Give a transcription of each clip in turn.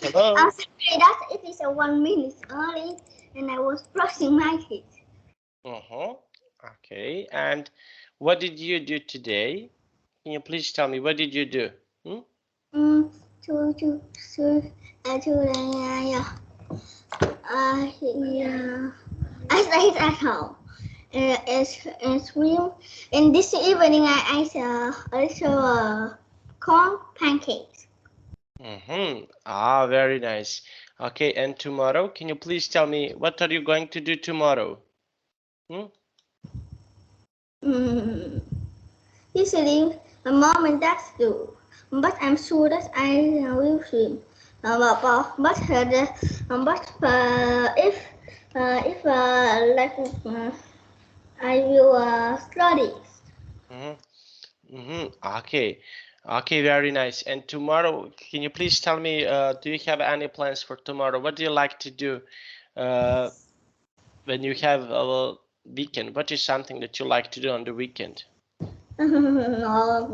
Hello. I'm sorry that it is 1 minute early and I was brushing my teeth. Okay. And what did you do today? Can you please tell me what did you do? I stayed at home and swim. And this evening I ate a little corn pancakes. Very nice. Okay, and tomorrow, can you please tell me what are you going to do tomorrow? Usually my mom and dad do, but I'm sure that I will swim. If I will study. Okay, very nice. And tomorrow, can you please tell me, do you have any plans for tomorrow? What do you like to do when you have a weekend? What is something that you like to do on the weekend? Now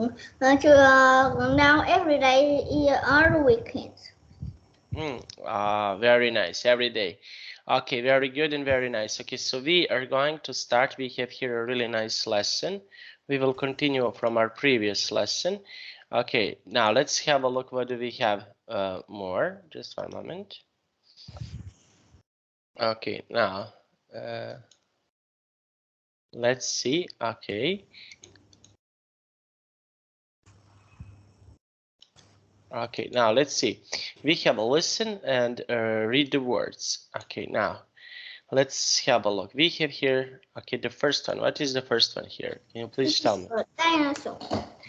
every day are weekends. Very nice, every day. Okay, very good and very nice. Okay, so we are going to start. We have here a really nice lesson. We will continue from our previous lesson. Okay, now let's have a look. What do we have more? Just one moment. Okay, now let's see. Okay. Okay, now let's see. We have a listen and read the words. Okay, now let's have a look. We have here, okay, the first one. What is the first one here? Can you please tell me? Dinosaur.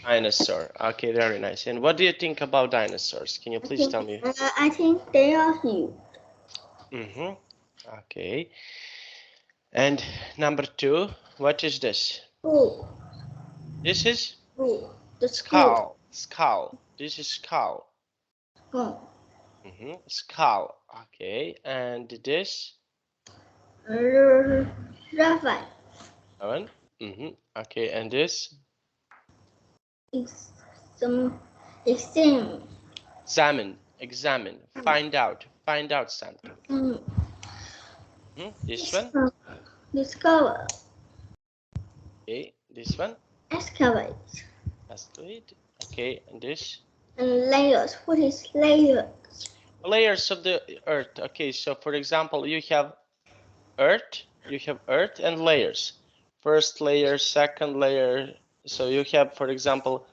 Dinosaur. Okay, very nice. And what do you think about dinosaurs? Can you please tell me? I think they are huge. Okay. And number 2, what is this? Oh. This is? The skull. Skull. This is skull. Skull. Okay. And this? Rabbit. Okay. And this? Examine. Examine. Find out. Find out something. This one? Discover. Okay. This one? Excavate. Excavate. Okay. And this? And layers. What is layers? Layers of the earth. Okay. So for example, you have earth. You have earth and layers. First layer, second layer. So you have, for example,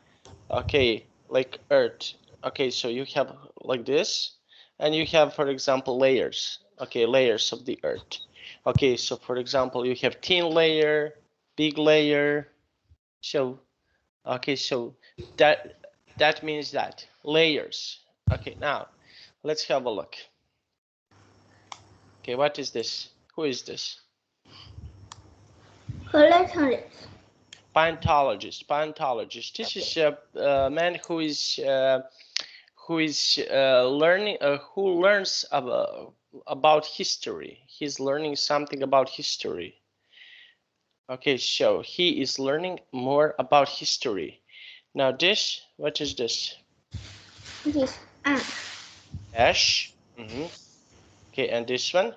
okay, like earth. Okay, so you have like this, and you have, for example, layers. Okay, layers of the earth. Okay, so for example, you have thin layer, big layer. So, okay, so that means that layers. Okay, now let's have a look. Okay, what is this? Who is this? Paleontologist. Paleontologist. This is a man who is learning, who learns about history. He's learning something about history. Okay, so he is learning more about history. Now this, what is this? It is ash. Ash. Okay, and this one?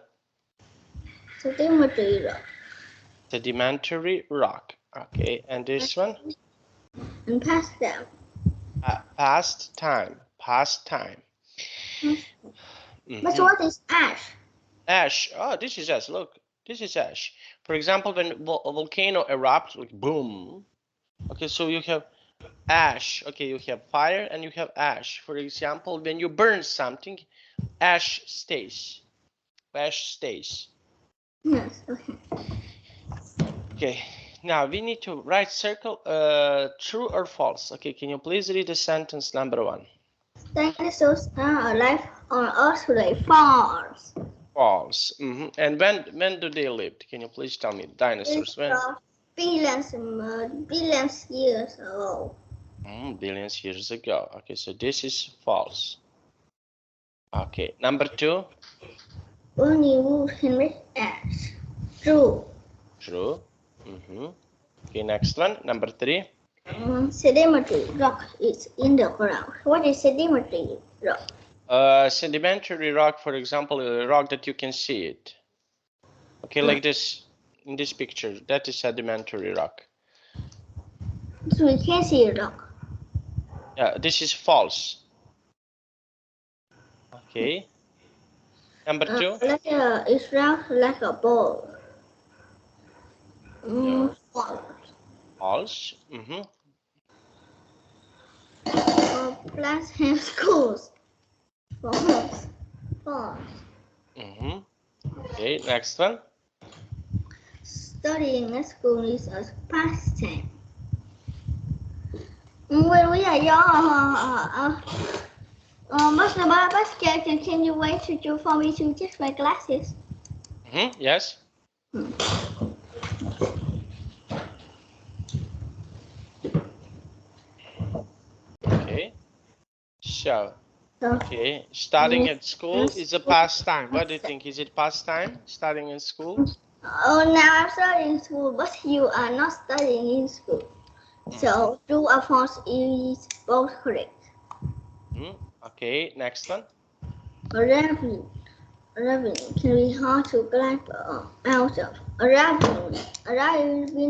Sedimentary rock. Sedimentary rock. Okay, and this one? And past time. Past time. Past time. But what is ash? Ash. Oh, this is ash. Look, this is ash. For example, when a volcano erupts, like boom. Okay, so you have ash. Okay, you have fire and you have ash. For example, when you burn something, ash stays. Ash stays. Yes, okay. Okay, now we need to write circle true or false. Okay, can you please read the sentence number 1? Dinosaurs are alive on Earth today. False. False. And when do they live? Can you please tell me? Dinosaurs. When? Billions years ago. Billions years ago. Okay, so this is false. Okay, number 2. Only wood can make ash. True. True. Okay, next one. Number 3. Sedimentary rock is in the ground. What is sedimentary rock? Sedimentary rock, for example, a rock that you can see it. Okay, like this in this picture, that is sedimentary rock. So we can't see a rock. Yeah, this is false. Okay. Number 2. It's round like a ball. No. False. False. Plants have schools. False. False. Okay, next one. Studying at school is a pastime. When we are young, Master Basket, can you wait for me to check my glasses? Yes. Okay. So, okay, studying at school is a pastime. What do you think? Is it pastime, studying in school? Oh, now I'm studying in school, but you are not studying in school. So, true or false is both correct. Okay, next one. Raven can be hard to climb out of. A raven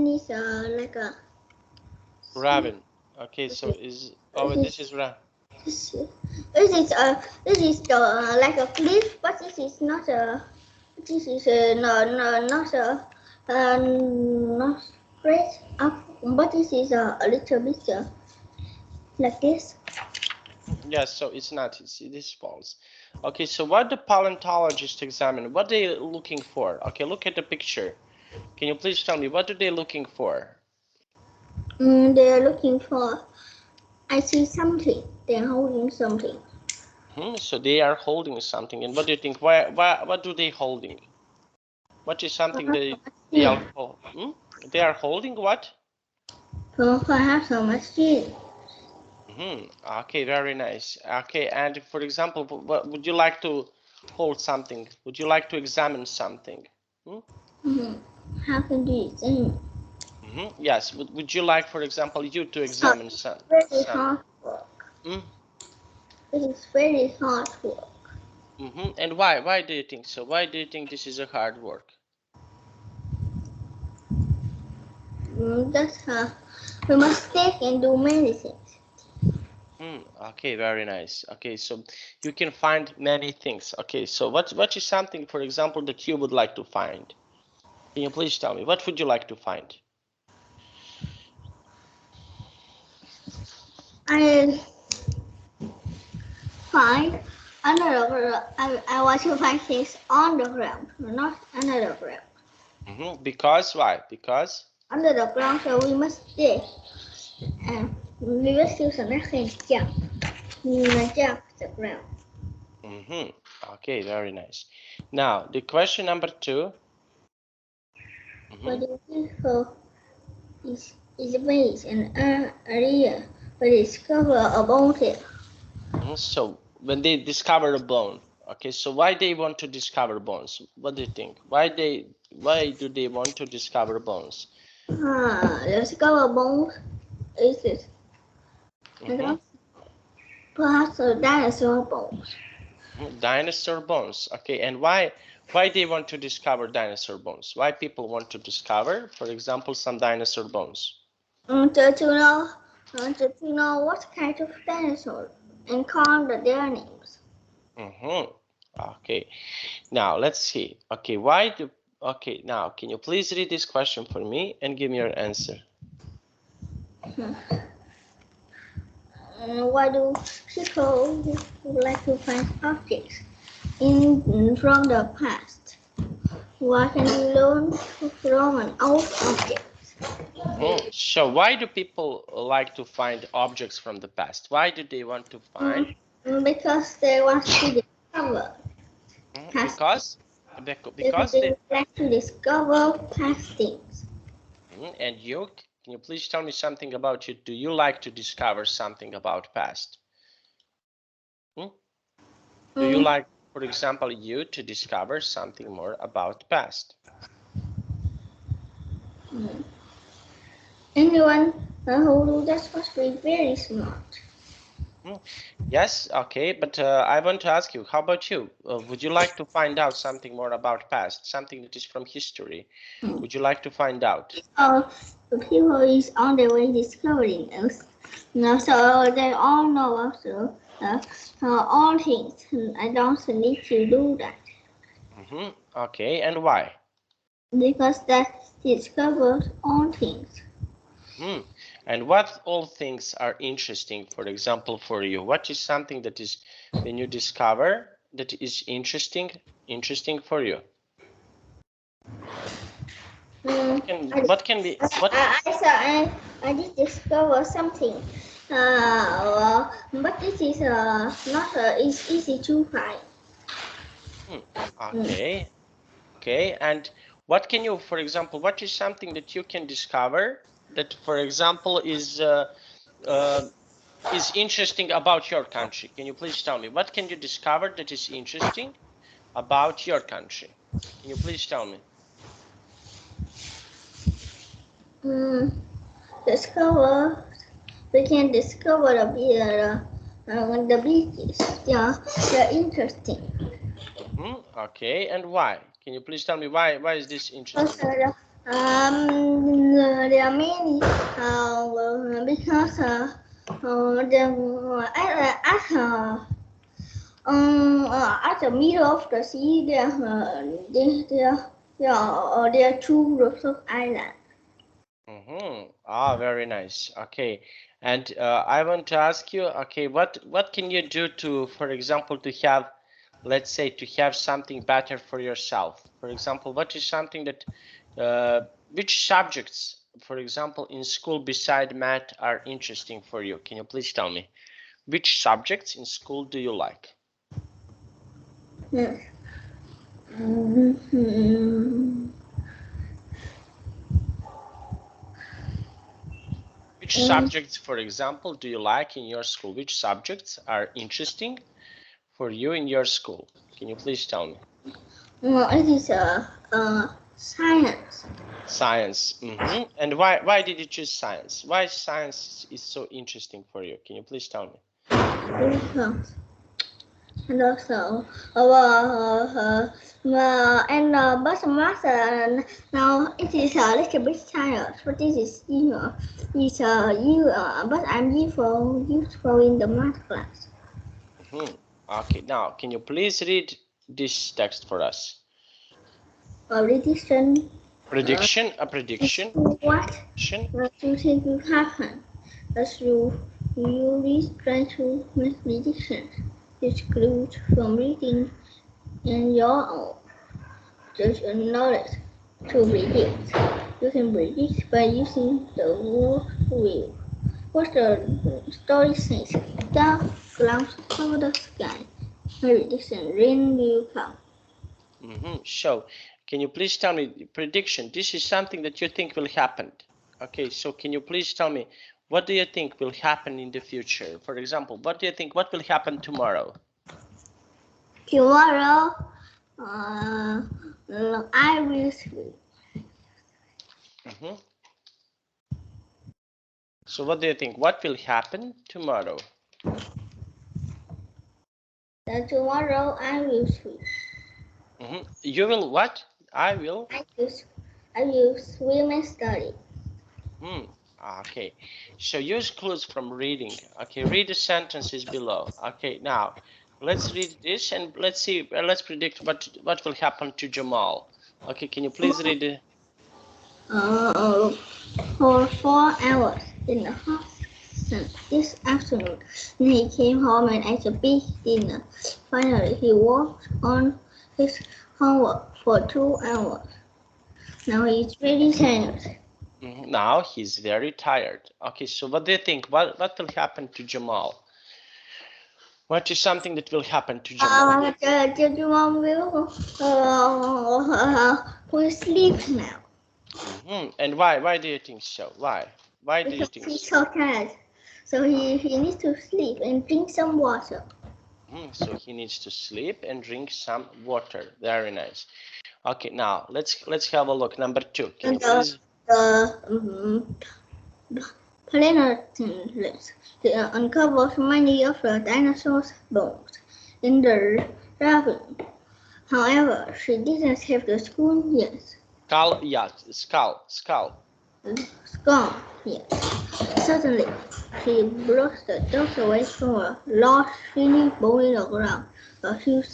is like a Raven. Okay, so is this is raven. This is like a cliff, but this is not a. This is not not straight up, but this is a little bit like this. Yes, so it's not. It is false. Okay, so what the paleontologists examine? What they looking for? Okay, look at the picture. Can you please tell me what are they looking for? They are looking for. I see something. They are holding something. So they are holding something, and what do you think? What do they holding? What is something they are They are holding what? Perhaps a machine. Okay, very nice. Okay, and for example, what would you like to hold something? Would you like to examine something? How can you examine? Yes. Would you like, for example, you to examine some? Very hard work. It is very hard work. And why? Why do you think so? Why do you think this is a hard work? That's we must take and do many things. Okay, very nice. Okay, so you can find many things. Okay, so what is something, for example, that you would like to find? Can you please tell me what would you like to find? I find I want to find things on the ground, not under the ground. Because why? Because under the ground, so we must dig and we must use a machine to jump the ground. Okay, very nice. Now the question number 2. But the people is based in an area where discover a bounty. So when they discover a bone, okay, so why they want to discover bones? What do you think? Why do they want to discover bones? Discover bones is it? Perhaps a dinosaur bones. Dinosaur bones. Okay, and why they want to discover dinosaur bones? Why people want to discover, for example, some dinosaur bones? To know what kind of dinosaur and call their names. Okay, now let's see. Okay, okay, now can you please read this question for me and give me your answer? Why do people like to find objects from the past? What can we learn from an old object? So why do people like to find objects from the past? Why do they want to find? Because they want to discover. Because they like to discover past things. And you, can you please tell me something about you? Do you like to discover something about past? Do you like, for example, you to discover something more about past? Anyone who does that must be very smart. Yes, okay, but I want to ask you, how about you? Would you like to find out something more about past, something that is from history? Would you like to find out? The people is on their way discovering us. So they all know also all things. I don't need to do that Okay, and why? because that discovers all things. And what all things are interesting, for example, for you? What is something that is, when you discover, that is interesting for you? What can be, what? I did discover something, but this is not it's easy to find. Okay, okay, and what can you, for example, what is something that you can discover that, for example, is interesting about your country? Can you please tell me what can you discover that is interesting about your country? Can you please tell me? Discover we can discover the beaches. Yeah, they're interesting. Okay, and why? Can you please tell me why? Why is this interesting? There are many because at the middle of the sea there are two groups of islands. Very nice. Okay, and I want to ask you, okay, what can you do to, for example, to have, let's say, to have something better for yourself? For example, what is something that, which subjects, for example, in school beside math are interesting for you? Can you please tell me? Which subjects in school do you like? Yes. Which subjects, for example, do you like in your school? Which subjects are interesting for you in your school? Can you please tell me? It is science. Science. And why did you choose science? Why science is so interesting for you? Can you please tell me? And also, but master now it is a little bit tired. But this is but I'm useful in the math class. Okay, now can you please read this text for us? A prediction. A prediction. What you think will happen as you try to make predictions. It's good from reading in your own knowledge to predict. You can predict by using the word will. What the story says, dark clouds cover the sky. Prediction, rain will come. So, can you please tell me prediction? This is something that you think will happen. Okay, so can you please tell me what do you think will happen in the future? For example, what do you think what will happen tomorrow? Tomorrow, I will sleep. So what do you think? What will happen tomorrow? Tomorrow I will sleep. You will what? I will swim and study. Okay. So use clues from reading. Okay, read the sentences below. Okay, now let's read this and let's see. Let's predict what will happen to Jamal. Okay, can you please read it? For 4 hours in the hot sun this afternoon. He came home and ate a big dinner. Finally, he worked on his homework for 2 hours. Now he's very tired. Now he's very tired. Okay, so what do you think? What will happen to Jamal? What is something that will happen to Jamal? Jamal will sleep now. And why? Why do you think so? Why? Why do you Because think he's so? so tired. So he needs to sleep and drink some water. So he needs to sleep and drink some water. Very nice. Okay, now let's have a look. Number 2. Can you please? The relentless. He uncovers many of the dinosaurs' bones in the ravine. However, she didn't have the skull yet. Skull, yeah, skull. Skull yet. Suddenly, she brushed the dust away from a large, shiny ball in the ground. A huge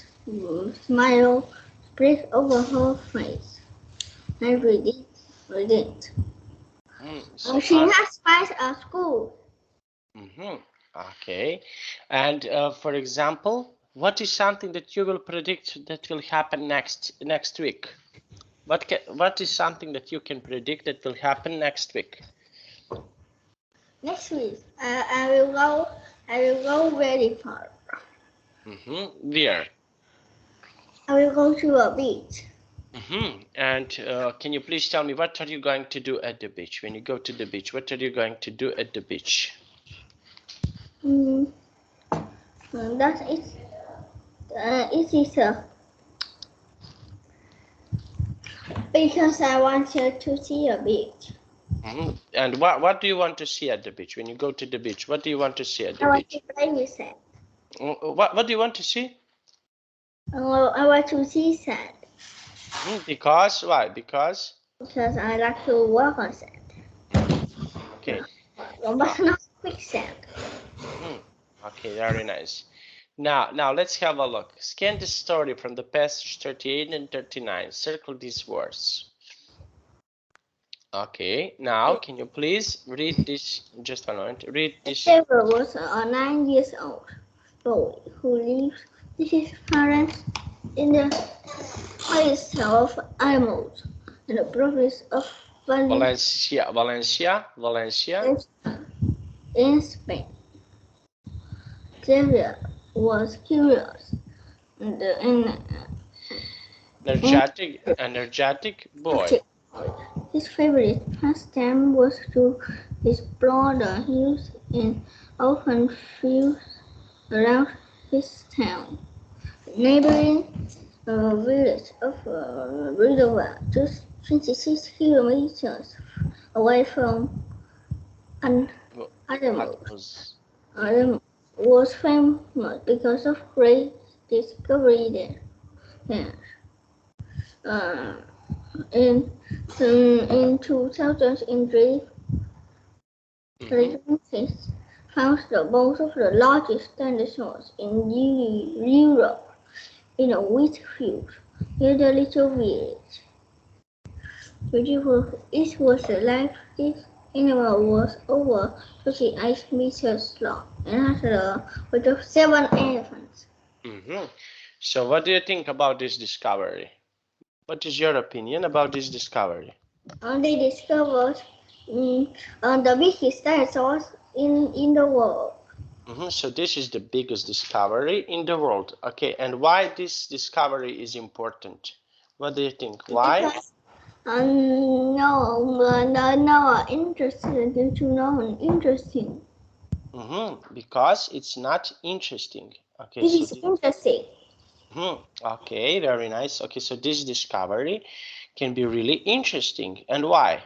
smile spread over her face. I read it. So She has passed a school. Okay. And for example, what is something that you will predict that will happen next week? What is something that you can predict that will happen next week? Next week, I will go very far. Where? I will go to a beach. And can you please tell me what are you going to do at the beach? When you go to the beach, what are you going to do at the beach? That is it is because I want to see a beach. And what do you want to see at the beach? When you go to the beach, what do you want to see at the beach? I want to play with sand. What do you want to see? I want to see sand. Because why? Because I like to walk on sand. Okay. But not quicksand. Okay, very nice. Now let's have a look. Scan the story from the passage 38 and 39. Circle these words. Okay, now can you please read this? Just one moment. Read this. There was a 9-year-old boy who lived with his parents in the place of animals in the province of Valencia in Spain. Xavier was curious and energetic boy. His favorite pastime was to explore the hills and open fields around his town. The neighboring village of Ridova, just 26 kilometers away from Adamos, was famous because of great discovery there. In 2003, scientists found the bones of the largest dinosaurs in Europe in a wheat field near the little village. It was alive. This animal was over 28 meters long and had a weight of 7 elephants. So what do you think about this discovery? What is your opinion about this discovery? They discovered the biggest dinosaurs in the world. So this is the biggest discovery in the world. Okay, and why this discovery is important? What do you think? Why? Because interesting. Because it's not interesting. Okay, It is interesting. Okay, very nice. Okay, so this discovery can be really interesting. And why?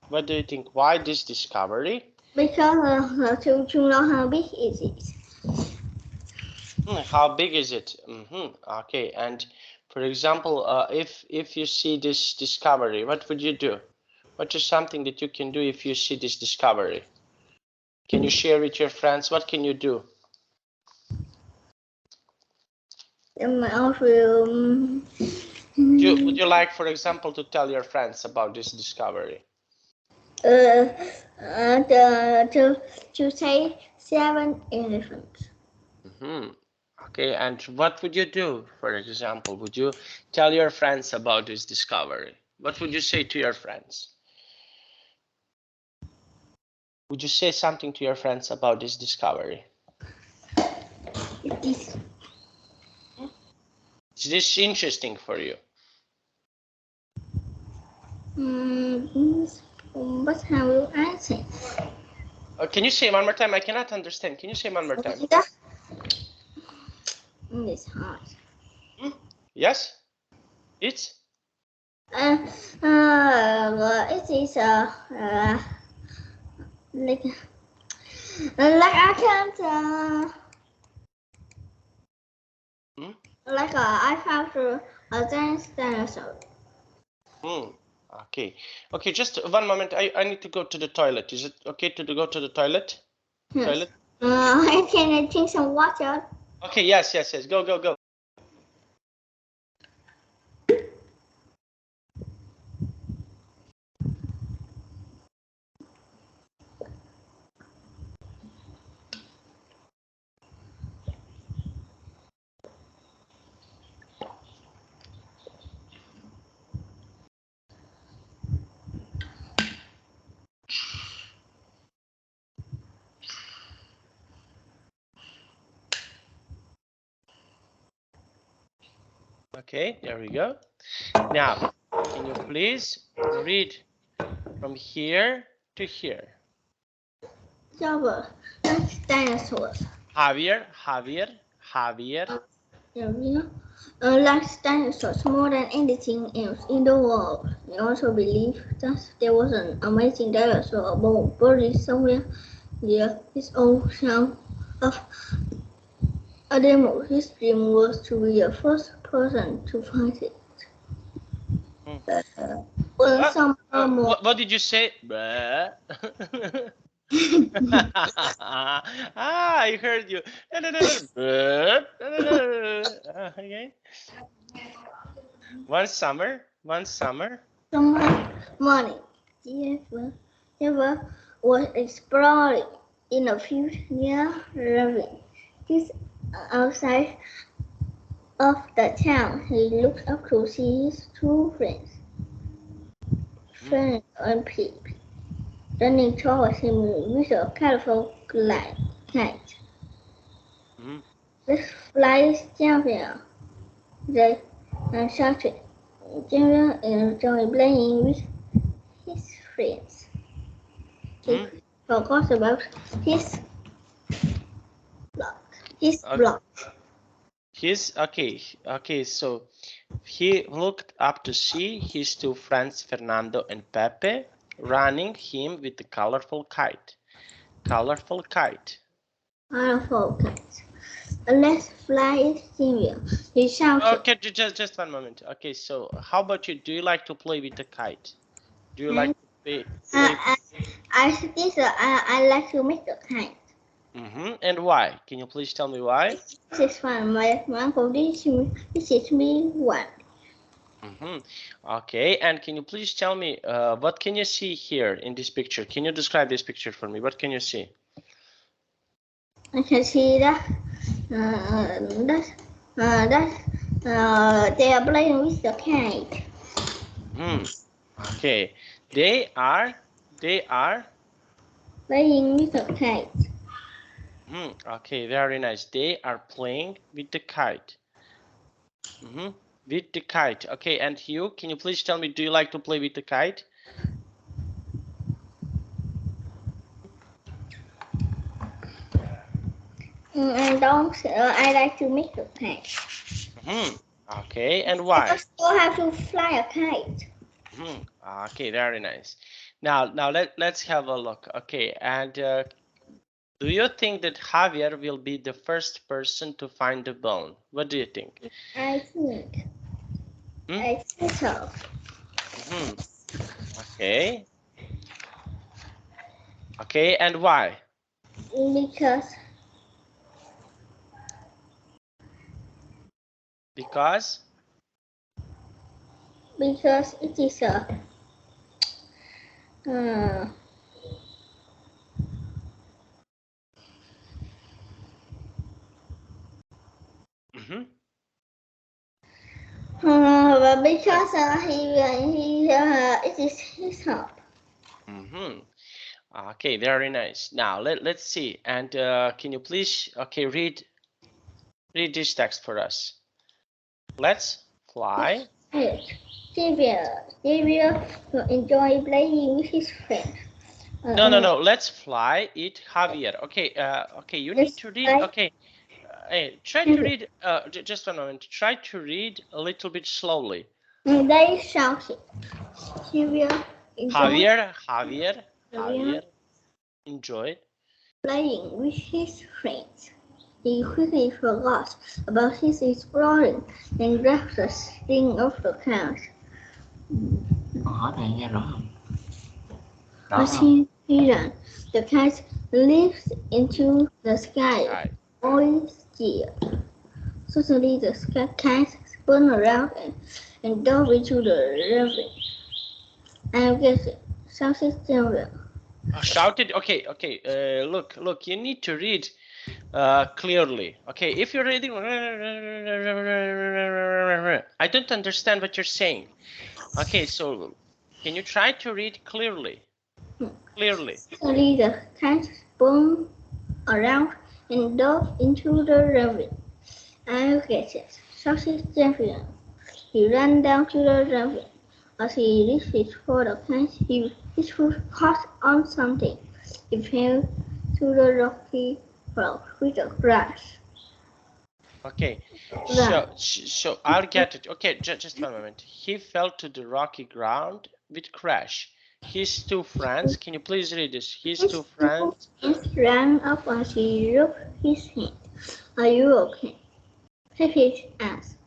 What do you think? Why this discovery? Because to know how big it is. How big is it? Okay, and for example, if you see this discovery, what would you do? What is something that you can do if you see this discovery? Can you share with your friends? What can you do? Would you like, for example, to tell your friends about this discovery? To say 7 elephants. Okay, and what would you do, for example? Would you tell your friends about this discovery? What would you say to your friends? Would you say something to your friends about this discovery? Is this interesting for you? But how will I say? Can you say one more time? I cannot understand. Can you say one more time? It's hard. Yes? It's? It is like Like I can't. Like I found a giant dinosaur. Okay. Okay, just one moment. I need to go to the toilet. Is it okay to go to the toilet? Yes. Toilet? Can I drink some water? Okay, yes. Go, go, go. Okay, there we go. Now, can you please read from here to here? Java. That's dinosaurs. Javier. Like dinosaurs more than anything else in the world. They also believe that there was an amazing dinosaur buried somewhere near his ocean of a demo. His dream was to be the first person to find it. What did you say? I heard you. Okay. One summer. Morning, Jeff was exploring in a field near Raven. He's outside of the town. He looked up to see his two friends, Fern and Pip, running towards him with a colorful kite. Let's fly, champion, they shouted. Champion enjoyed playing with his friends. He forgot about his block. Okay, so he looked up to see his two friends Fernando and Pepe running him with a colorful kite. Let's fly, Sylvia. He shouted. Okay, just one moment. Okay, so how about you? Do you like to play with the kite? Do you like to play? I like to make the kite. And why? Can you please tell me why? This is fun. My uncle teaches me one. Okay, and can you please tell me what can you see here in this picture? Can you describe this picture for me? What can you see? I can see that they are playing with the kite. Okay, they are playing with the kite. Okay, very nice. They are playing with the kite. With the kite. Okay, and you, can you please tell me, do you like to play with the kite? I like to make the kite. Okay, and why? I also have to fly a kite. Okay, very nice. Now let's have a look. Okay, and do you think that Javier will be the first person to find the bone? What do you think? I think. I think so. Okay. Okay, and why? Because it is a because it is his help. Okay, very nice. Now let's see. And can you please read this text for us? Let's fly. Xavier enjoy playing with his friends. No. Let's fly it, Javier. Okay. You need to read. Okay. Hey, try to read. Just 1 moment. Try to read a little bit slowly. They shouted. Javier. Enjoy. playing with his friends. He quickly forgot about his exploring and grabbed the sting of the cat. Con hỏi thầy nghe rõ không? Rõ As không? he ran, the cat leaped into the sky. Right. Boys cheered. Suddenly, the cat spun around and dove into the ravine. I guess it. Shouted Sylvia. Shouted. Okay. Look. You need to read clearly. Okay. If you're reading, I don't understand what you're saying. Okay. So, can you try to read clearly? Clearly. Suddenly, the cat spun around and dove into the ravine. I guess it. Shouted Sylvia. He ran down to the ravine. As he reached for the cat, his foot caught on something. He fell to the rocky road with a crash. Okay. Right. So I'll get it. Okay. Just 1 moment. He fell to the rocky ground with crash. His two friends. Can you please read this? His two friends. Ran up as he shook his head. Are you okay? He asked.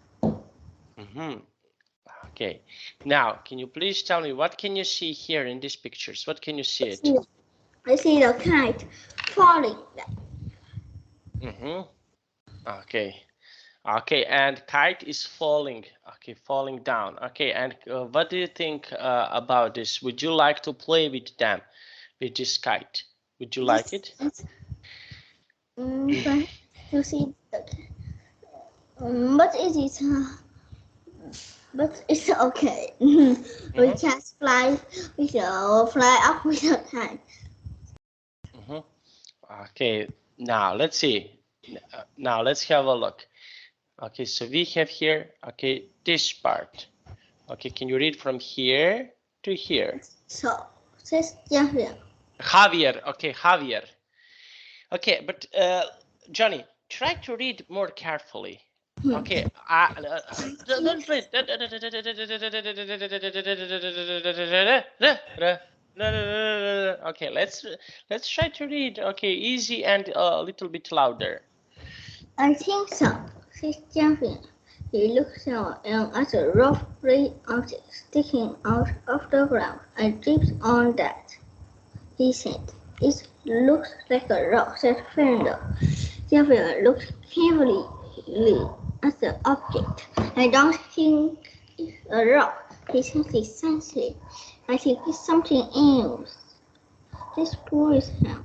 Okay. Now, can you please tell me what can you see here in these pictures? What can you see it? I see the kite falling. Okay. Okay, and kite is falling. Okay, falling down. Okay, and what do you think about this? Would you like to play with them, with this kite? Would you like it? But you see the but it is but it's okay. We just fly. We shall fly up with the kite. Okay, now let's see. Now let's have a look. Okay, so we have here, okay, this part. Okay, can you read from here to here? So says Javier. Javier, okay, Javier. Okay, but Johnny, try to read more carefully. Okay, don't read. Okay, let's try to read. Okay, easy and a little bit louder. I think so, says Javier. He looked down at a rough gray object sticking out of the ground. I tripped on that, he said. It looks like a rock, said Fernando. Javier looked carefully at the object. I don't think it's a rock, he said essentially. I think it's something else. This poor is out.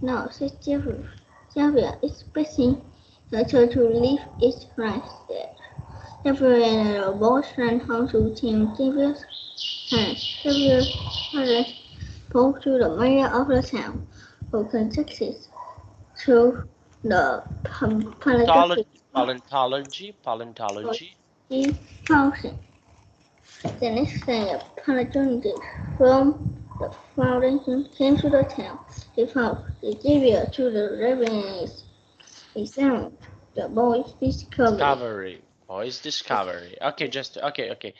No, said Javier. Javier is pressing the turtle to leave its right there. Javier and the boys ran home to Tim Javier's hand. Javier spoke to the mayor of the town, who conducted through the Paleontology. Fountain. The next day, a paleontologist from the foundation came to the town. He found the Xavier to the revenues. Examined the boy's discovery. Boy's discovery. Okay, okay.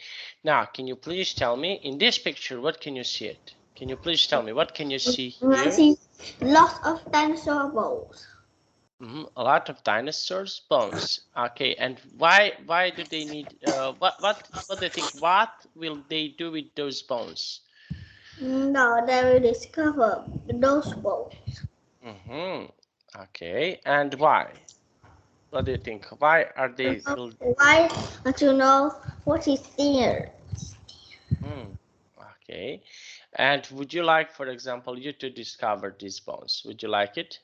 Now, can you please tell me in this picture what can you see it? Can you please tell me what can you see here? I see lots of dinosaur bones. A lot of dinosaurs bones. Okay, and why do they need? What do you think? What will they do with those bones? No, they will discover those bones. Okay, and why? What do you think? Why are they? Why to know what is there? Okay, and would you like, for example, you to discover these bones? Would you like it?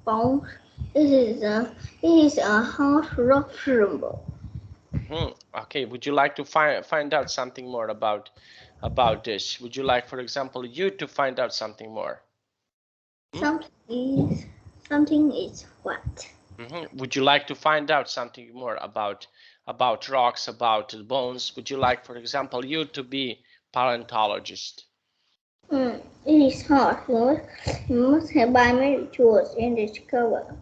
Bones. It is a hard rock symbol. Okay, would you like to find out something more about this? Would you like, for example, you to find out something more? Something is what? Would you like to find out something more about rocks, about bones? Would you like, for example, you to be paleontologist? It is hard. You must have buy many tools and discover.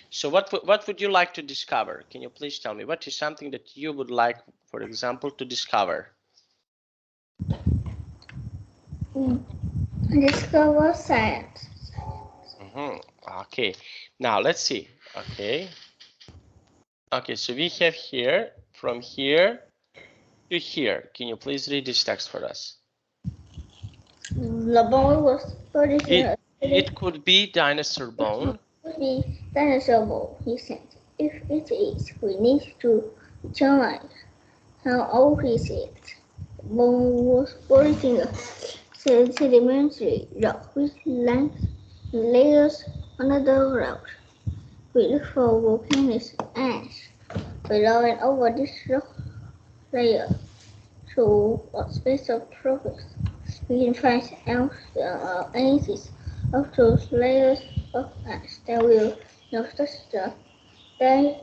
So what would you like to discover? Can you please tell me what is something that you would like, for example, to discover? Discover science. Okay, now let's see. Okay, so we have here, from here to here. Can you please read this text for us? The boy was producing It could be dinosaur bone. It could be dinosaur bone, he said. If it is, we need to determine how old is it. The bone was producing a sedimentary rock with layers under rock. We look for volcanic ash below and over this rock layer. Through a space of progress, we can find out the ages of those layers of ash that will notice the day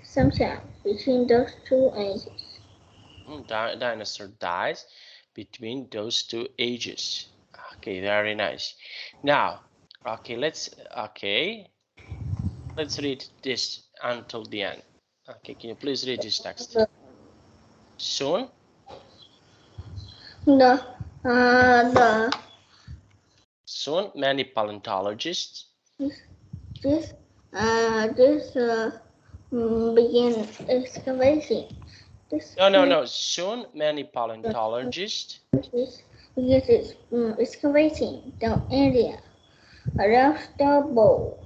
sometime between those two ages. Dinosaur dies between those two ages. Okay, very nice. Now, let's read this until the end. Okay, can you please read this text? Soon, soon many paleontologists begin excavating. No. Soon many paleontologists Begins excavating the area around the bowl.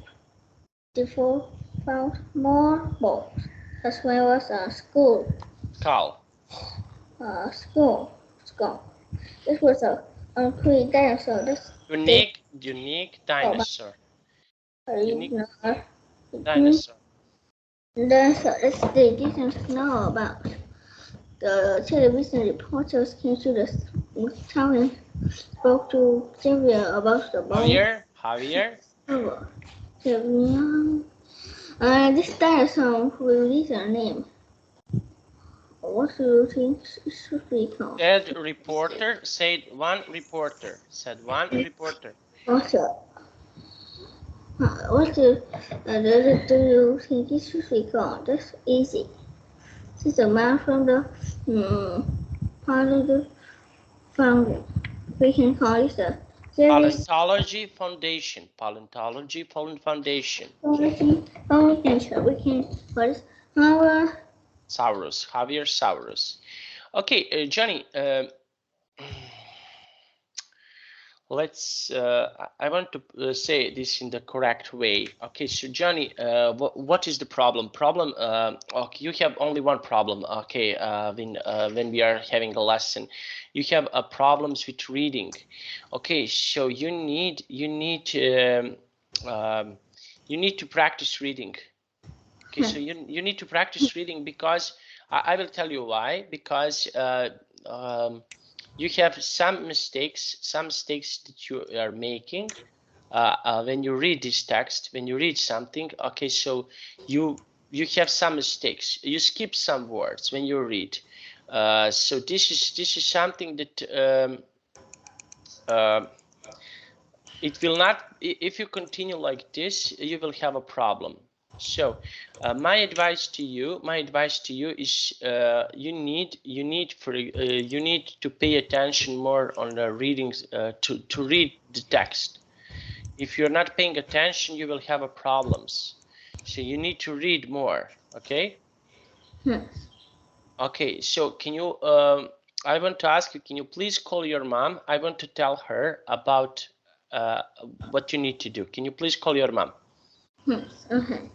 Before found more bones, as well as a skull. Skull. This was a concrete dinosaur. Unique dinosaur. Dinosaur. Dinosaur that they didn't know about. The television reporters came to the town and spoke to Xavier about the bone. Javier. This dinosaur will leave a name. What do you think it should be called? Said one reporter. What do you think it should be called? That's easy. This is a man from the part of the foundry. We can call it the Paleontology Foundation. Paleontology Foundation. Foundation. We can call it Javier Saurus. Okay, Johnny. Let's. I want to say this in the correct way. Okay, so Johnny, what is the problem? Okay, you have only one problem. Okay, when we are having a lesson, you have problems with reading. Okay, so you need to practice reading. Okay, so you need to practice reading because I will tell you why. Because you have some mistakes that you are making when you read this text, when you read something. Okay, so you have some mistakes. You skip some words when you read. So this is something that it will not. If you continue like this, you will have a problem. So my advice to you is you need to pay attention more on the readings to read the text. If you're not paying attention, you will have problems. So you need to read more. Okay. Yes. Okay. So can you? I want to ask you. Can you please call your mom? I want to tell her about what you need to do. Can you please call your mom? Yes. Okay.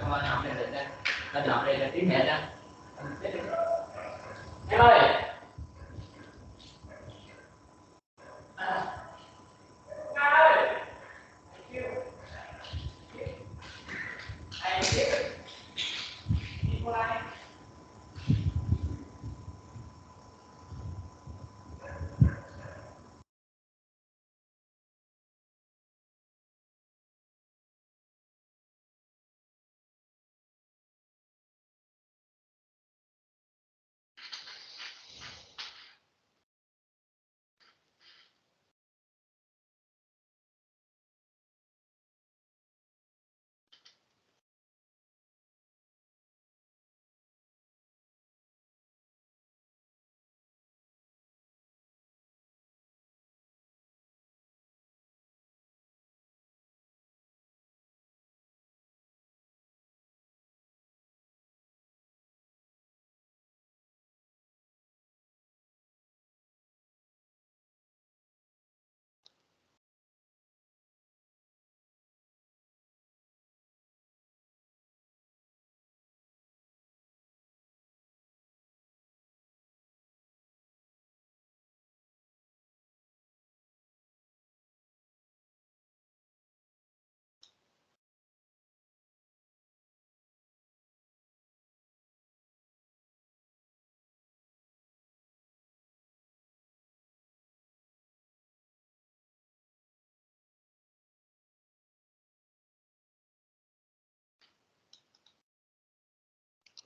Không ăn học này đây. Nó học đây là tiếng mẹ đó. Em ơi.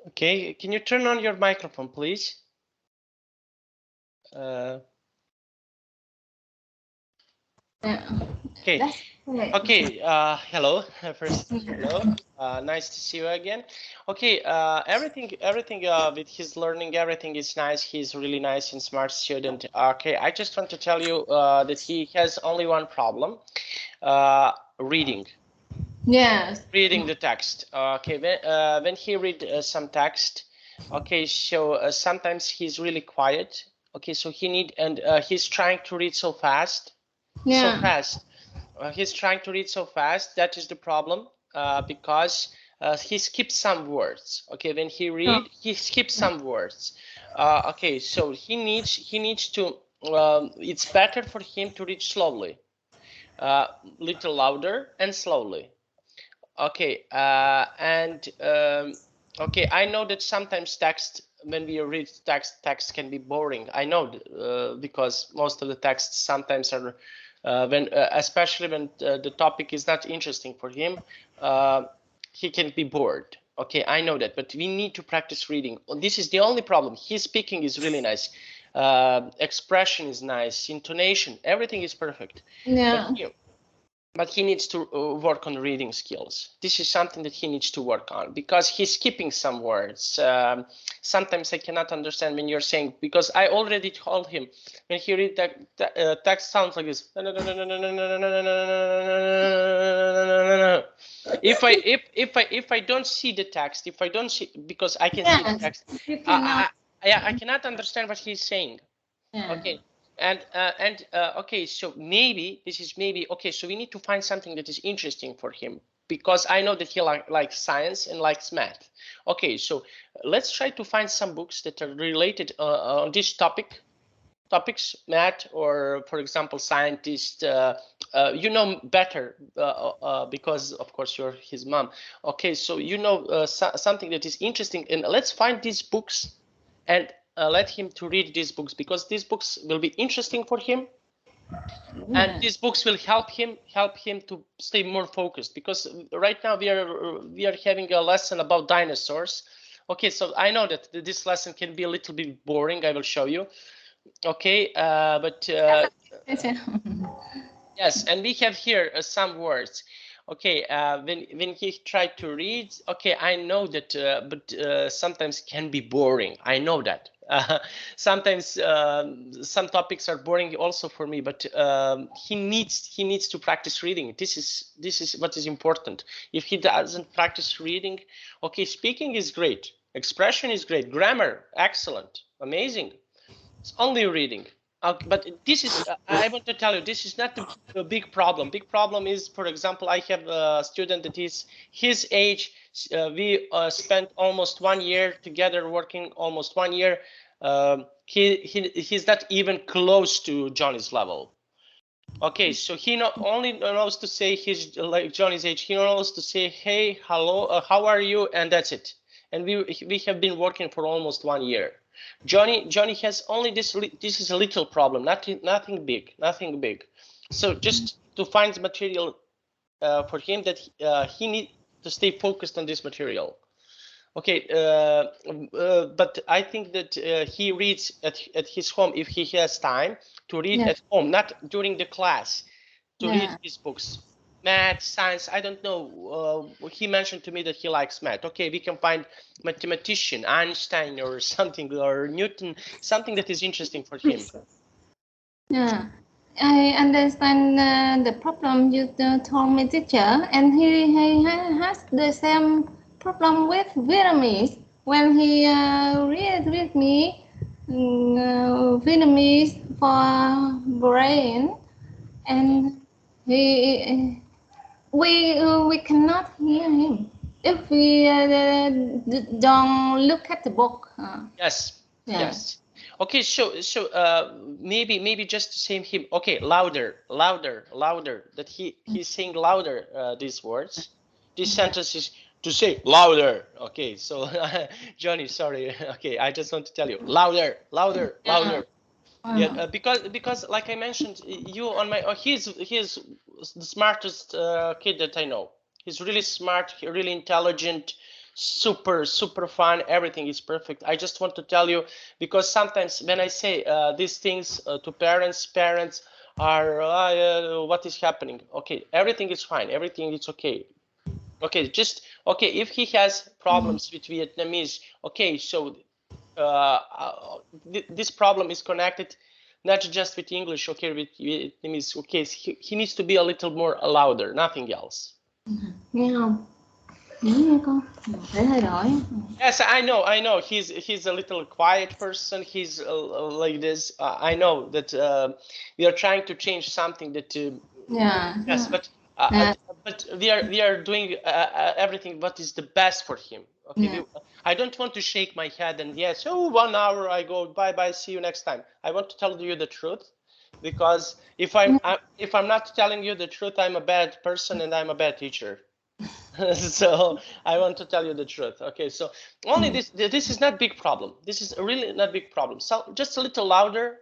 Okay, can you turn on your microphone, please? Okay. Okay. Hello. First, hello. Nice to see you again. Okay. Everything with his learning, everything is nice. He's really nice and smart student. Okay. I just want to tell you that he has only one problem. Reading. Yes. Reading the text. Okay. When he read some text. Okay. So sometimes he's really quiet. Okay. So he's trying to read so fast. Yeah. So fast. He's trying to read so fast. That is the problem because he skips some words. Okay, when he read, he skips some words. Okay, so he needs to. It's better for him to read slowly, little louder and slowly. Okay, okay, I know that sometimes text, when we read text can be boring. I know because most of the texts sometimes are, especially when the topic is not interesting for him, he can be bored. Okay, I know that, but we need to practice reading. This is the only problem. His speaking is really nice, expression is nice, intonation, everything is perfect. Yeah. But he needs to work on reading skills. This is something that he needs to work on because he's skipping some words. Sometimes I cannot understand when you're saying, because I already told him when he read that text sounds like this. If I don't see the text, if I don't see, because I can see the text, I cannot understand what he's saying. Okay. And okay, so maybe this is okay. So we need to find something that is interesting for him because I know that he likes science and likes math. Okay, so let's try to find some books that are related on this topics, math, or for example, scientist. You know better because of course you're his mom. Okay, so you know something that is interesting, and let's find these books and let him to read these books because these books will be interesting for him, and these books will help him to stay more focused because right now we are having a lesson about dinosaurs. Okay, so I know that this lesson can be a little bit boring. I will show you. Okay, but yes, and we have here some words. Okay, when he tried to read, okay, I know that, but sometimes can be boring. I know that. Sometimes some topics are boring also for me, but he needs to practice reading. This is what is important. If he doesn't practice reading, okay, speaking is great, expression is great, grammar excellent, amazing. It's only reading. But this is, I want to tell you, this is not a big problem. Big problem is, for example, I have a student that is his age. We spent almost 1 year together working, almost 1 year. He's not even close to Johnny's level. Okay, so he not only knows to say his like Johnny's age, he knows to say, hey, hello, how are you, and that's it. And we have been working for almost 1 year. Johnny has only this. This is a little problem, nothing big. So just to find material for him that he need to stay focused on this material. Okay, but I think that he reads at his home if he has time to read at home, not during the class, to read his books. Math, science, I don't know. He mentioned to me that he likes math. Okay, we can find mathematician, Einstein or something, or Newton, something that is interesting for him. Yeah, I understand the problem you told me, teacher, and he has the same problem with Vietnamese. When he read with me Vietnamese for brain, and we cannot hear him if we don't look at the book. Yes. Yeah. Yes. Okay, so maybe just to say him. Okay, louder. That he's saying louder these words, these sentences to say louder. Okay, so Johnny, sorry. Okay, I just want to tell you louder. Yeah, because like I mentioned, you on my he's the smartest kid that I know. He's really smart, really intelligent. super fun. Everything is perfect. I just want to tell you, because sometimes when I say these things to parents are what is happening? Okay, everything is fine, everything is okay. Okay, just okay, if he has problems with Vietnamese, okay, so this problem is connected not just with English, okay, with Vietnamese. Okay, he needs to be a little more louder, nothing else. Nghe không? Nghe con. Phải thay đổi. Yes, I know. He's a little quiet person. He's like this. I know that we are trying to change something that. Yeah. Yes, but we are doing everything what is the best for him. Okay, Yeah. I don't want to shake my head and yes, oh, 1 hour I go, bye, see you next time. I want to tell you the truth, because if I'm not telling you the truth, I'm a bad person and I'm a bad teacher. So I want to tell you the truth. Okay, so only this is not big problem. This is really not big problem. So just a little louder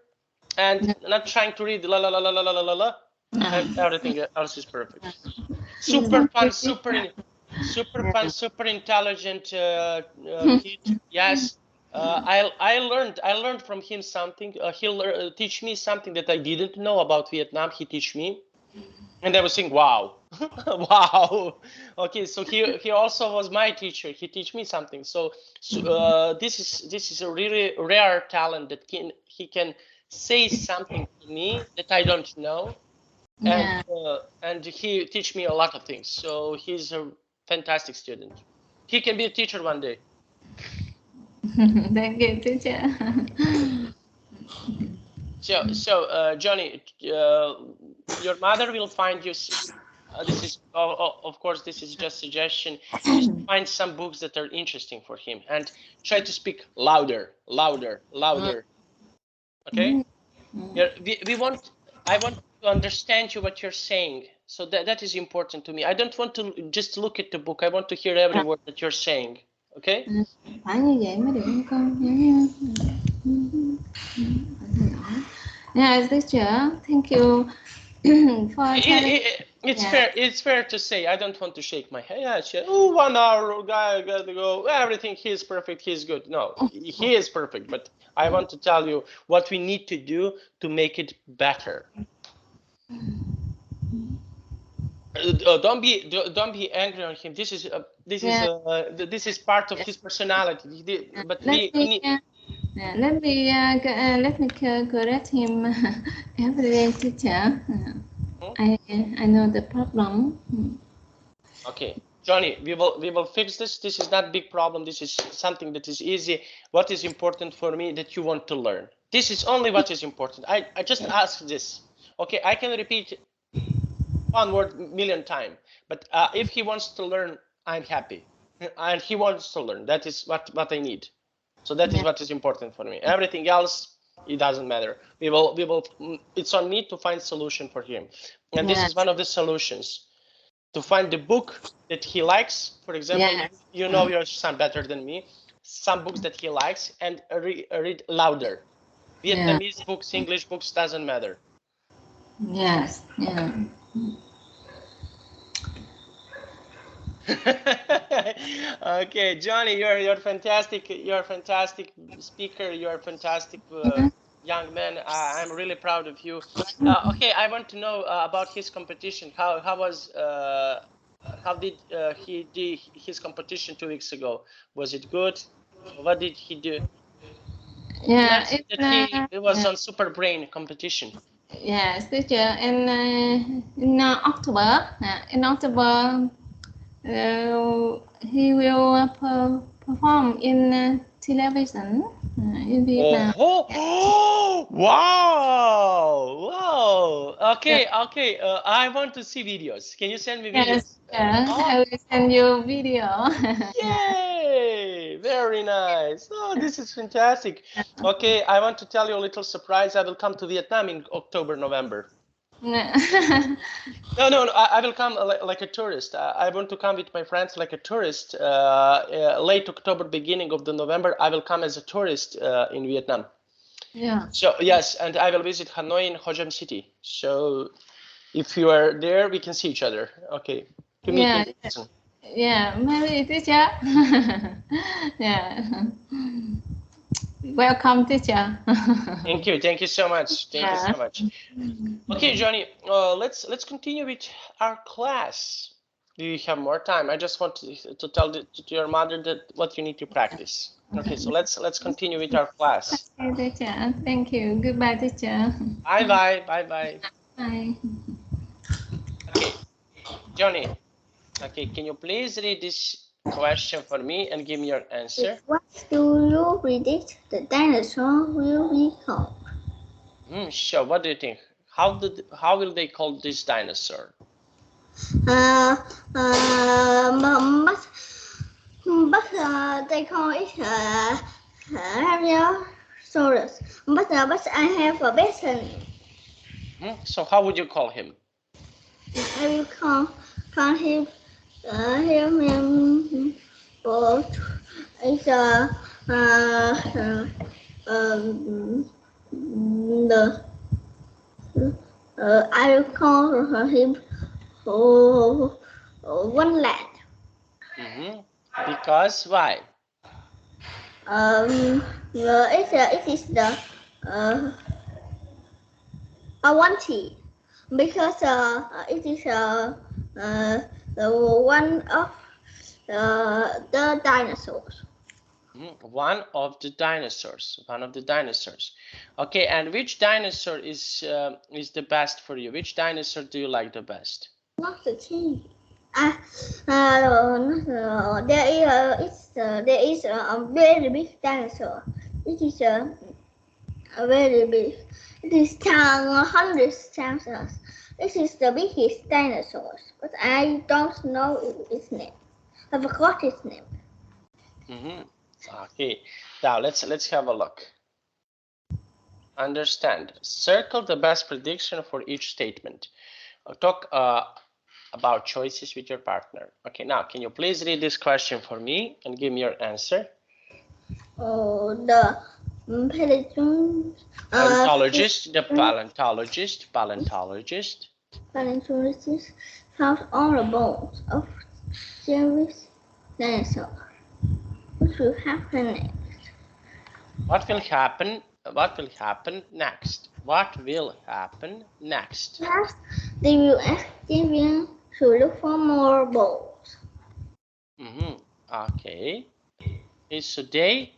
and not trying to read la la la la la la la la, and everything else is perfect. Super fun, super fun, super intelligent kid. Yes, I learned from him something. He'll teach me something that I didn't know about Vietnam. He teach me. And I was saying, wow, wow. Okay, so he also was my teacher. He teach me something. So this is a really rare talent that he can say something to me that I don't know, and he teach me a lot of things. So he's a fantastic student. He can be a teacher one day. Thank you, teacher. So Johnny, your mother will find you. This is, of course, this is just suggestion. Just find some books that are interesting for him and try to speak louder. Okay? I want to understand you what you're saying. So that is important to me. I don't want to just look at the book. I want to hear every word that you're saying. Okay? Phải như vậy mới được con. Yeah, teacher, thank you for telling. It's fair to say I don't want to shake my head. Yeah, oh, 1 hour guy gotta go. Everything he's perfect. He's good. No, he is perfect. But I want to tell you what we need to do to make it better. Don't be angry on him. This is part of his personality. But let me correct him every day, teacher. I know the problem. Okay, Johnny, we will fix this. This is not big problem. This is something that is easy. What is important for me that you want to learn? This is only what is important. I just ask this. Okay, I can repeat one word million times, but if he wants to learn, I'm happy, and he wants to learn. That is what I need. So that is what is important for me. Everything else, it doesn't matter. We will. It's on me to find solution for him, and this is one of the solutions. To find the book that he likes, for example, you know your son better than me, some books that he likes, and read louder. Vietnamese books, English books, doesn't matter. Yes, yeah. Okay, Johnny, you're fantastic. You're a fantastic speaker. You're a fantastic young man. I'm really proud of you. Okay, I want to know about his competition. How did he do his competition 2 weeks ago? Was it good? What did he do? Yeah, it was on Super Brain competition. Yes, teacher. And in October, he will perform in television in Vietnam. Oh, wow. Okay. I want to see videos. Can you send me videos? Yes, I will send you video. Yay! Very nice. Oh, this is fantastic. Okay, I want to tell you a little surprise. I will come to Vietnam in October, November. No, I will come like a tourist. I want to come with my friends like a tourist. Late October, beginning of the November, I will come as a tourist in Vietnam. Yeah. So yes, and I will visit Hanoi and Ho Chi Minh City. So if you are there, we can see each other. Okay. To meet in person. Yeah, maybe teacher. Yeah. Welcome, teacher. Thank you so much. Thank you Yeah. so much. Okay, Johnny, let's continue with our class. Do you have more time? I just want to tell to your mother that what you need to practice. Okay, so let's continue with our class. Okay, teacher. Thank you. Goodbye, teacher. Bye bye, bye bye. Bye. Okay, Johnny. Okay, can you please read this question for me and give me your answer? What do you predict the dinosaur will become? Sure. What do you think? How will they call this dinosaur? But they call it Hadrosaurus. But I have a better name. So how would you call him? I will call him him it's the I will call him one lad. Because why? It is the Awanti because it is one of the dinosaurs. One of the dinosaurs. One of the dinosaurs. Okay, and which dinosaur is the best for you? Which dinosaur do you like the best? Not the king. There is a very big dinosaur. It is a very big. It is hundreds times. This is the biggest dinosaur, but I don't know its name. I forgot its name. Okay, now let's have a look. Understand. Circle the best prediction for each statement. Talk about choices with your partner. Okay, now can you please read this question for me and give me your answer? The paleontologist, the paleontologist found all the bones of serious dinosaurs. What will happen next? What will happen? What will happen next? What will happen next? First, they will ask Steven to look for more bones. Okay. So they.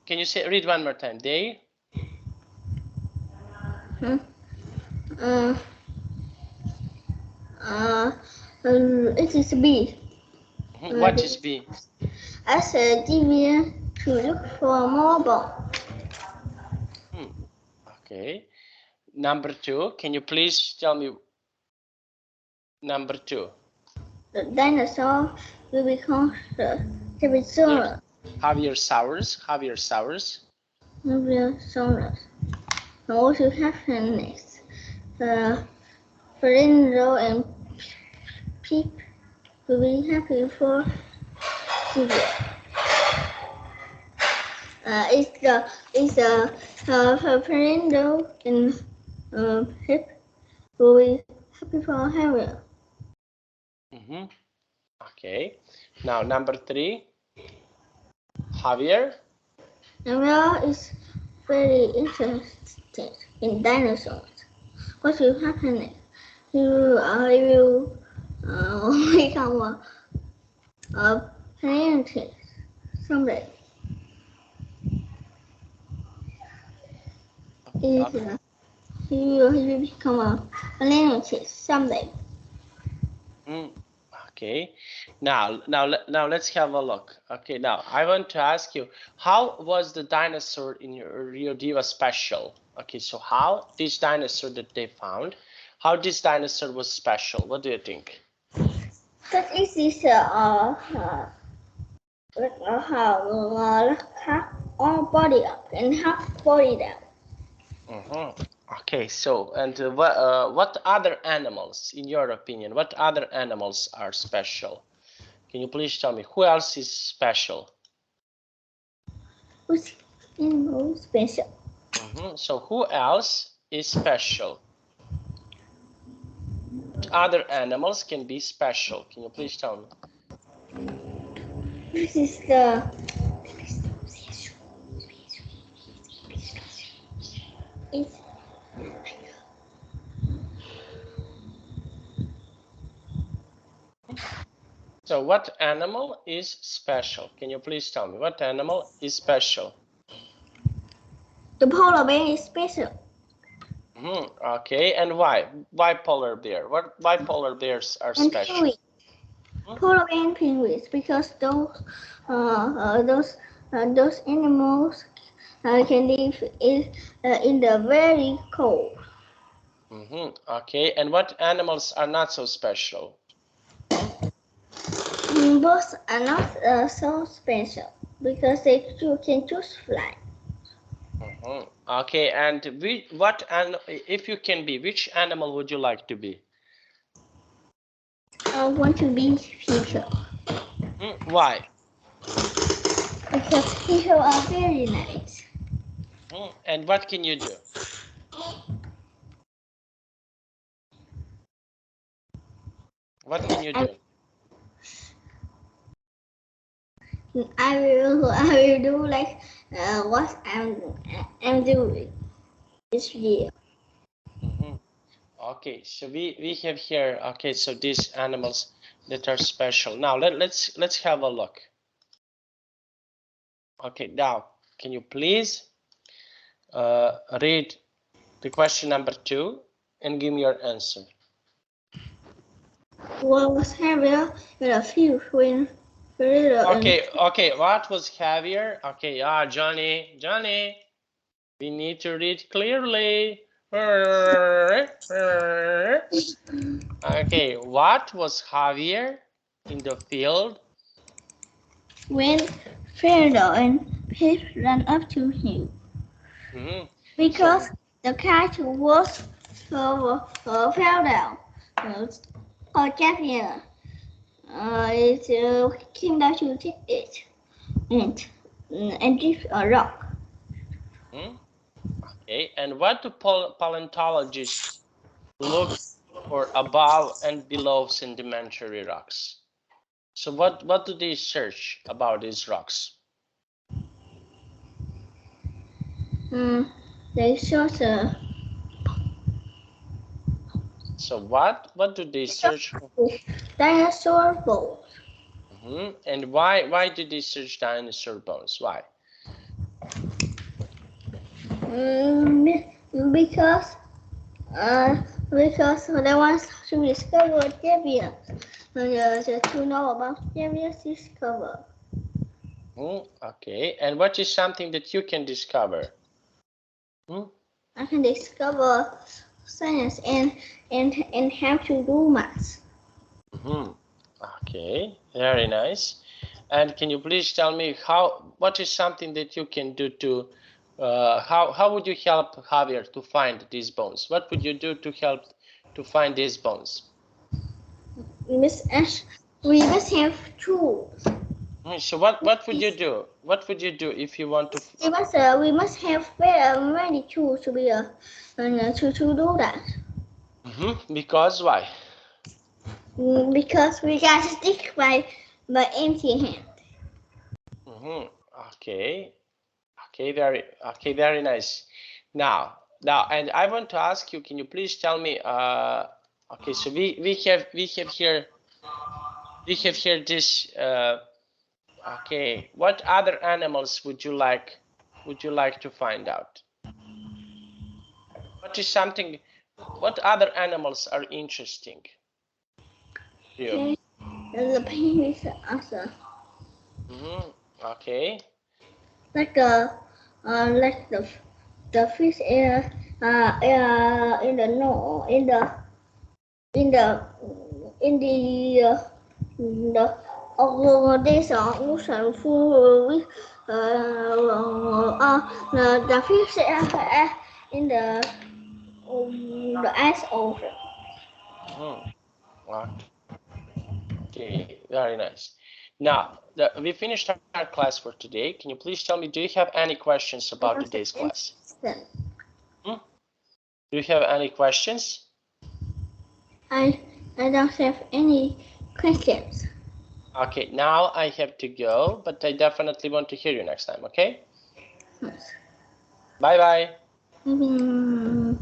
Can you read one more time? They. It is B. What is B? Ask Steven to look for more bones. Okay. Number 2. Can you please tell me number 2? The dinosaur will become the Tyrannosaurus. Javiersaurus. And what will happen next? Fernando and Pip will be happy for Sylvia. Fernando and Pip will be happy for Harry. Okay. Now number 3. Javier. Javier is very interested in dinosaurs. What will happen next? He will become a scientist someday. He will become a scientist someday. Okay. Now let's have a look. Okay. Now I want to ask you, how was the dinosaur in Rio Diva special? Okay. So how this dinosaur that they found, how this dinosaur was special? What do you think? That is half all body up and half body down. Okay, so and what other animals, in your opinion, what other animals are special? Can you please tell me who else is special? Who's animal special? So who else is special? other animals can be special? Can you please tell me? This is the it's So what animal is special? Can you please tell me what animal is special? the polar bear is special. Okay, and why? Why polar bear? Why polar bears are And special? penguin. Polar bear and penguins, because those animals can live in the very cold. Okay, and what animals are not so special? Both are not so special because they can just fly. Okay, and if you can be, which animal would you like to be? I want to be people Why? because people are very nice. And what can you do? What can you do? I will do like what I'm doing this year. Okay, so we have here. Okay, so these animals that are special. Now let's have a look. Okay, now can you please read the question number 2 and give me your answer. What was heavier in a field when Okay, what was heavier? Okay, Johnny, we need to read clearly. Okay, what was heavier in the field? when Fernando and Pip ran up to him because the cat was fell down. Champion it came down to take it and drift a rock. Okay, and what do paleontologists look for above and below sedimentary rocks? So what do they search about these rocks? They shot So what do they search for? dinosaur bones. And why did they search dinosaur bones? Why? Because they want to discover Deviant. To know about Deviant's discover. Okay, and what is something that you can discover? I can discover science and how to do math. Okay, very nice. And can you please tell me what is something that you can do to how would you help Javier to find these bones? What would you do to help to find these bones? We must have tools. So what would you do? What would you do if you want to? We must have many tools to be to do that. Because why? Because we got stick by empty hand. Okay. Very nice. Now, and I want to ask you, can you please tell me? Okay, so we have here this. Okay, what other animals would you like to find out? What other animals are interesting to you? The penguins also. Okay. Like the fish in the no in the desert ocean full with the fish in the ice ocean. Okay, very nice. Now, we finished our class for today. Can you please tell me, do you have any questions about today's class? Do you have any questions? I I don't have any questions. Okay, now I have to go, but I definitely want to hear you next time, okay? Yes. Bye-bye. Mm.